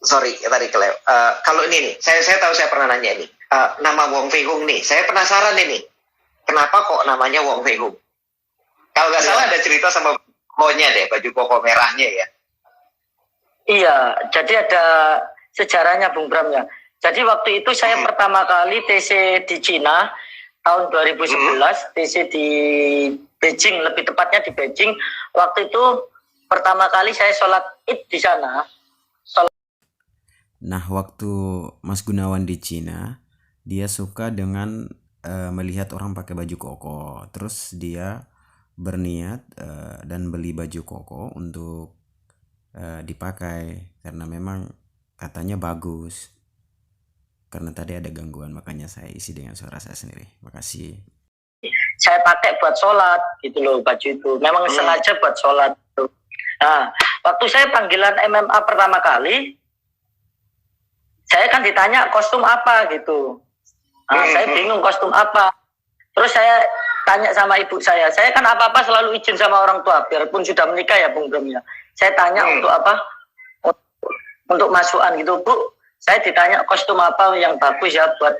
sorry tadi kalau ini nih, saya tahu saya pernah nanya ini. Nama Wong Fei Hung nih, saya penasaran ini. Kenapa kok namanya Wong Fei Hung? Kalau nggak salah ada cerita sama kokonya deh, baju koko merahnya ya. Iya, jadi ada sejarahnya Bung Bram ya. Jadi waktu itu saya pertama kali TC di Cina tahun 2011, TC di Beijing, lebih tepatnya di Beijing. Waktu itu pertama kali saya sholat Id di sana. Nah, waktu Mas Gunawan di Cina, dia suka dengan melihat orang pakai baju koko. Terus dia berniat dan beli baju koko untuk dipakai karena memang katanya bagus. Karena tadi ada gangguan, makanya saya isi dengan suara saya sendiri. Makasih. Saya pakai buat sholat gitu loh baju itu. Memang sengaja buat sholat. Nah, waktu saya panggilan MMA pertama kali, saya kan ditanya kostum apa gitu. Nah, saya bingung kostum apa. Terus saya tanya sama ibu saya kan apa-apa selalu izin sama orang tua, biarpun sudah menikah ya Bung Bram ya. Saya tanya untuk apa? Untuk masukan gitu, Bu. Saya ditanya kostum apa yang bagus ya buat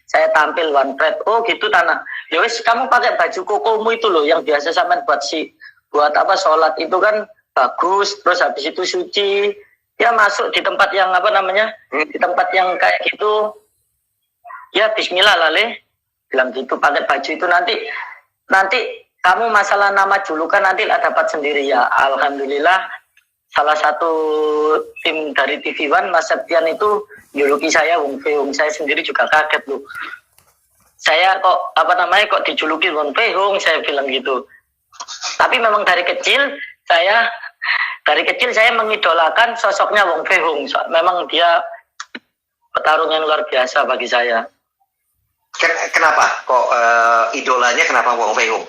saya tampil one pride. Oh gitu tanah. Ya wis kamu pakai baju kokomu itu loh yang biasa sampean buat apa sholat itu kan bagus. Terus habis itu suci. Ya masuk di tempat yang apa namanya? Di tempat yang kayak gitu. Ya bismillah lah Le. Bilang gitu pakai baju itu nanti kamu masalah nama julukan nanti lah dapat sendiri ya. Alhamdulillah salah satu tim dari TV One Mas Septian itu juluki saya Wong Fei Hung. Saya sendiri juga kaget loh. Saya kok kok dijuluki Wong Fei Hung, saya bilang gitu. Tapi memang dari kecil saya mengidolakan sosoknya Wong Fei Hung. Memang dia petarung yang luar biasa bagi saya. Kenapa kok idolanya kenapa Wong Fei Hung?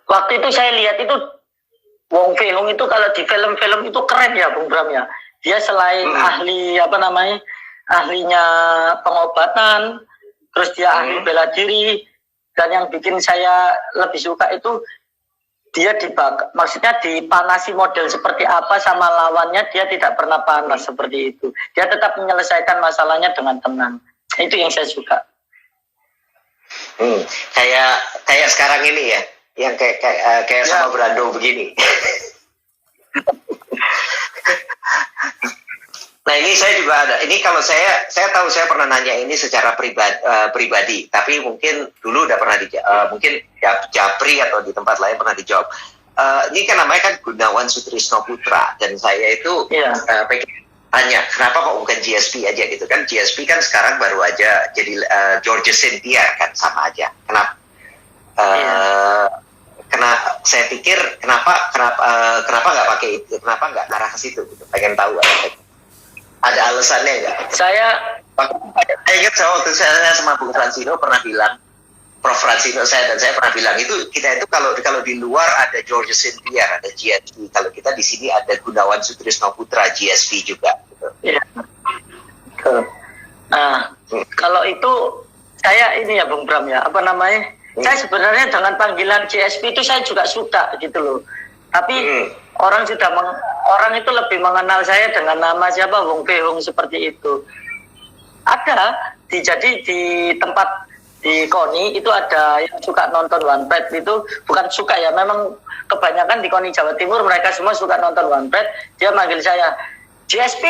Waktu itu saya lihat itu Wong Fei Hung itu kalau di film-film itu keren ya Bung Bram ya. Dia selain ahlinya pengobatan, terus dia ahli bela diri, dan yang bikin saya lebih suka itu dia maksudnya dipanasi model seperti apa sama lawannya, dia tidak pernah panas seperti itu. Dia tetap menyelesaikan masalahnya dengan tenang. Itu yang saya suka. Kayak sekarang ini ya, yang kayak sama Brando begini. Nah ini saya juga ada. Ini kalau saya tahu saya pernah nanya ini secara pribadi, tapi mungkin dulu udah pernah mungkin Japri atau di tempat lain pernah dijawab. Ini kan namanya kan Gunawan Sutrisno Putra, dan saya itu pengen tanya kenapa kok bukan GSP aja gitu kan? GSP kan sekarang baru aja jadi George Cynthia kan sama aja. Kenapa saya pikir kenapa nggak pakai itu, kenapa nggak arah ke situ gitu, pengen tahu ada alasannya nggak? Saya ingat waktu saya sama Bung Francino pernah bilang, Prof Francino saya pernah bilang itu kita itu kalau di luar ada George Cynthia, ada GSP, kalau kita di sini ada Gunawan Sutrisno Putra GSP juga gitu. Iya. Nah, kalau itu saya ini ya Bung Bram ya, saya sebenarnya dengan panggilan GSP itu saya juga suka gitu loh. Tapi orang itu lebih mengenal saya dengan nama siapa Wong Fei Hung seperti itu. Jadi di tempat di KONI itu ada yang suka nonton One Pride itu, bukan suka ya, memang kebanyakan di KONI Jawa Timur mereka semua suka nonton One Pride. Dia manggil saya GSP,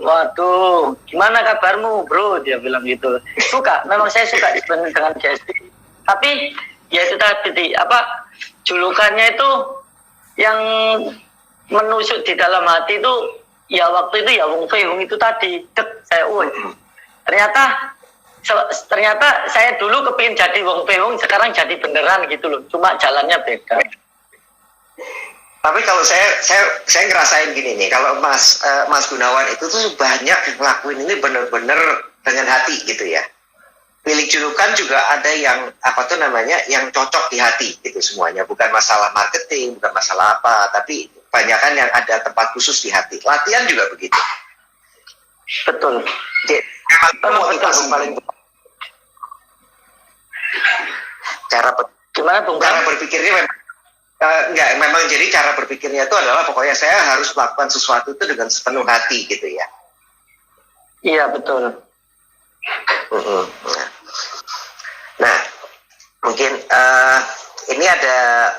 waduh, gimana kabarmu bro? Dia bilang gitu. Memang saya suka dengan GSP. Tapi ya itu tadi julukannya itu yang menusuk di dalam hati itu ya waktu itu ya Wong Fei Hung itu tadi. Ternyata saya dulu kepingin jadi Wong Fei Hung, sekarang jadi beneran gitu loh. Cuma jalannya beda. Tapi kalau saya ngerasain gini nih, kalau Mas Gunawan itu tuh banyak ngelakuin ini bener-bener dengan hati gitu ya. Pilih julukan juga ada yang yang cocok di hati gitu semuanya, bukan masalah marketing, bukan masalah apa, tapi kebanyakan yang ada tempat khusus di hati. Latihan juga begitu. Betul. Memang itu paling cara berpikirnya memang Enggak, memang jadi cara berpikirnya itu adalah pokoknya saya harus melakukan sesuatu itu dengan sepenuh hati gitu ya. Iya betul. Nah, mungkin ini ada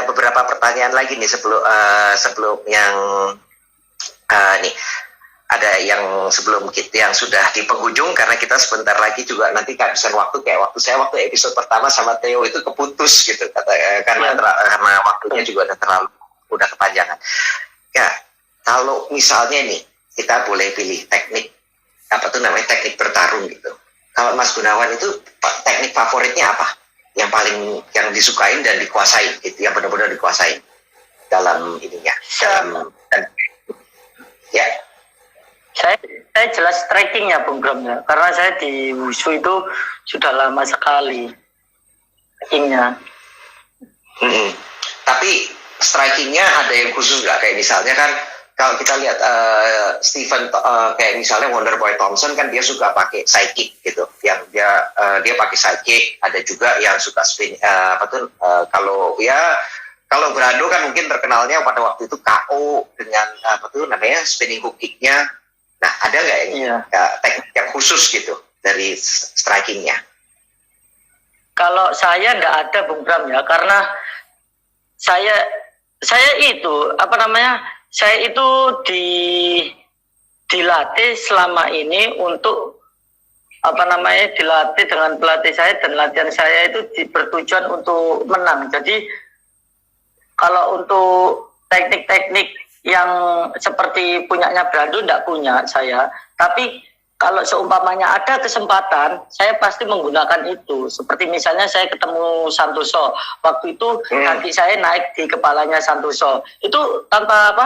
beberapa pertanyaan lagi nih sebelum yang nih. Ada yang sebelum kita yang sudah di penghujung, karena kita sebentar lagi juga nanti kehabisan waktu, kayak waktu episode pertama sama Theo itu keputus gitu karena waktunya juga udah kepanjangan. Ya, kalau misalnya nih kita boleh pilih teknik teknik bertarung gitu. Kalau Mas Gunawan itu teknik favoritnya apa? Yang disukain dan dikuasain gitu, yang benar-benar dikuasain dalam ininya. Ya. Saya jelas striking ya Bung Bram ya, karena saya di Wushu itu sudah lama sekali striking-nya. Tapi strikingnya ada yang khusus nggak? Kayak misalnya kan kalau kita lihat kayak misalnya Wonderboy Thompson kan dia suka pakai sidekick gitu, yang dia pakai sidekick. Ada juga yang suka spin kalau Brando kan mungkin terkenalnya pada waktu itu KO dengan spinning hook kick-nya. Nah, ada nggak teknik yang khusus gitu dari strikingnya? Kalau saya nggak ada Bung Bram ya, karena saya itu dilatih selama ini untuk dilatih dengan pelatih saya, dan latihan saya itu bertujuan untuk menang. Jadi kalau untuk teknik-teknik yang seperti punyanya Brando enggak punya saya, tapi kalau seumpamanya ada kesempatan, saya pasti menggunakan itu. Seperti misalnya saya ketemu Santoso, waktu itu kaki saya naik di kepalanya Santoso, itu tanpa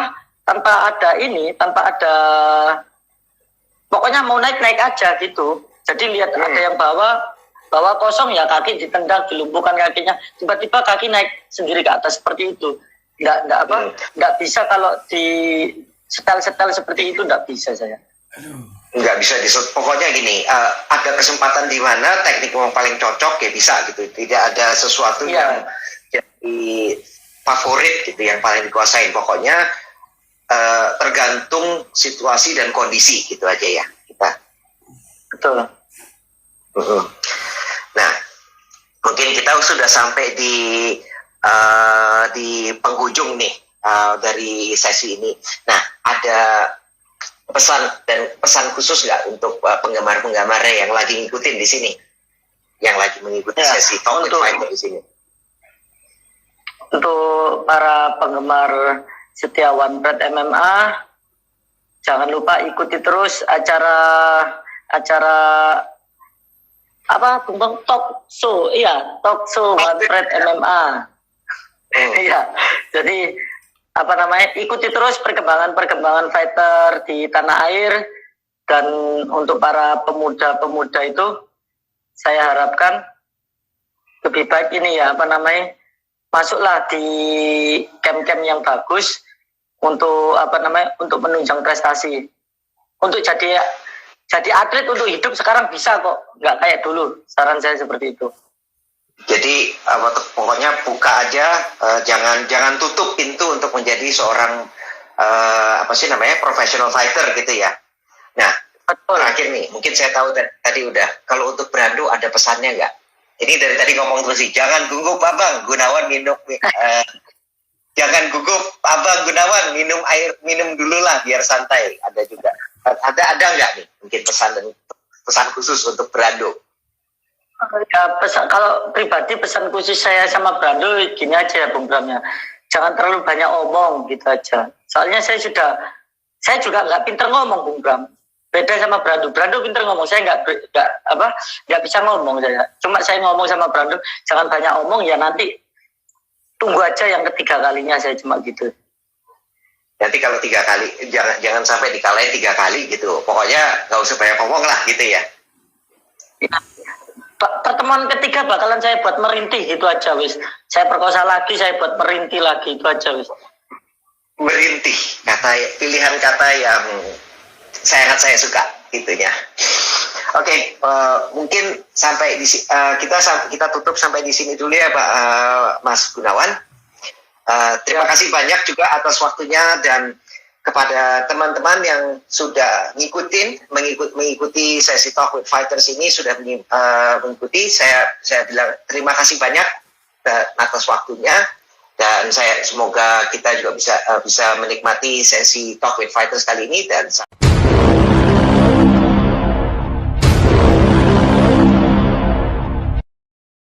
ada, pokoknya mau naik aja gitu. Jadi lihat ada yang bawa kosong ya, kaki ditendang, dilumpuhkan kakinya, tiba-tiba kaki naik sendiri ke atas seperti itu. Nggak bisa kalau di setel seperti itu, nggak bisa saya. Nggak bisa pokoknya gini, ada kesempatan di mana teknik yang paling cocok ya bisa gitu. Tidak ada sesuatu yang jadi favorit gitu, yang paling dikuasain. Pokoknya tergantung situasi dan kondisi gitu aja ya kita. Betul. Nah, mungkin kita sudah sampai di penghujung nih dari sesi ini. Nah, ada pesan khusus nggak untuk penggemar-penggemar yang lagi ngikutin di sini, yang lagi mengikuti sesi Talk with Fighter di sini? Untuk para penggemar setia One Breath MMA, jangan lupa ikuti terus acara talk show One Breath MMA. Iya, jadi ikuti terus perkembangan fighter di tanah air. Dan untuk para pemuda-pemuda itu, saya harapkan lebih baik ini masuklah di camp-camp yang bagus untuk untuk menunjang prestasi, untuk jadi atlet, untuk hidup sekarang bisa kok, nggak kayak dulu. Saran saya seperti itu. Jadi pokoknya buka aja, jangan tutup pintu untuk menjadi seorang professional fighter gitu ya. Nah, terakhir nih, mungkin saya tahu tadi udah. Kalau untuk Brando ada pesannya nggak? Ini dari tadi ngomong terus sih, jangan gugup Abang Gunawan jangan gugup Abang Gunawan, minum dulu lah biar santai. Ada juga. Ada nggak nih mungkin pesan khusus untuk Brando? Ya, kalau pribadi pesan khusus saya sama Brando gini aja ya Bung Bram ya, jangan terlalu banyak omong gitu aja. Soalnya saya juga nggak pinter ngomong Bung Bram, beda sama Brando pinter ngomong, saya nggak bisa ngomong saya. Cuma saya ngomong sama Brando, jangan banyak omong ya, nanti tunggu aja yang ketiga kalinya saya cuma gitu. Nanti kalau 3 kali, jangan sampai dikalahin 3 kali gitu. Pokoknya nggak usah banyak ngomong lah gitu ya. Ya. Pertemuan ketiga bakalan saya buat merintih gitu aja wis. Saya perkosa lagi, saya buat merintih lagi, itu aja wis. Merintih, pilihan kata yang sangat saya suka gitunya. Oke, mungkin sampai kita tutup sampai di sini dulu ya Pak Mas Gunawan. Terima kasih banyak juga atas waktunya dan kepada teman-teman yang sudah mengikuti sesi Talk with Fighters ini, sudah mengikuti. Saya bilang terima kasih banyak atas waktunya, dan semoga kita juga bisa menikmati sesi Talk with Fighters kali ini, dan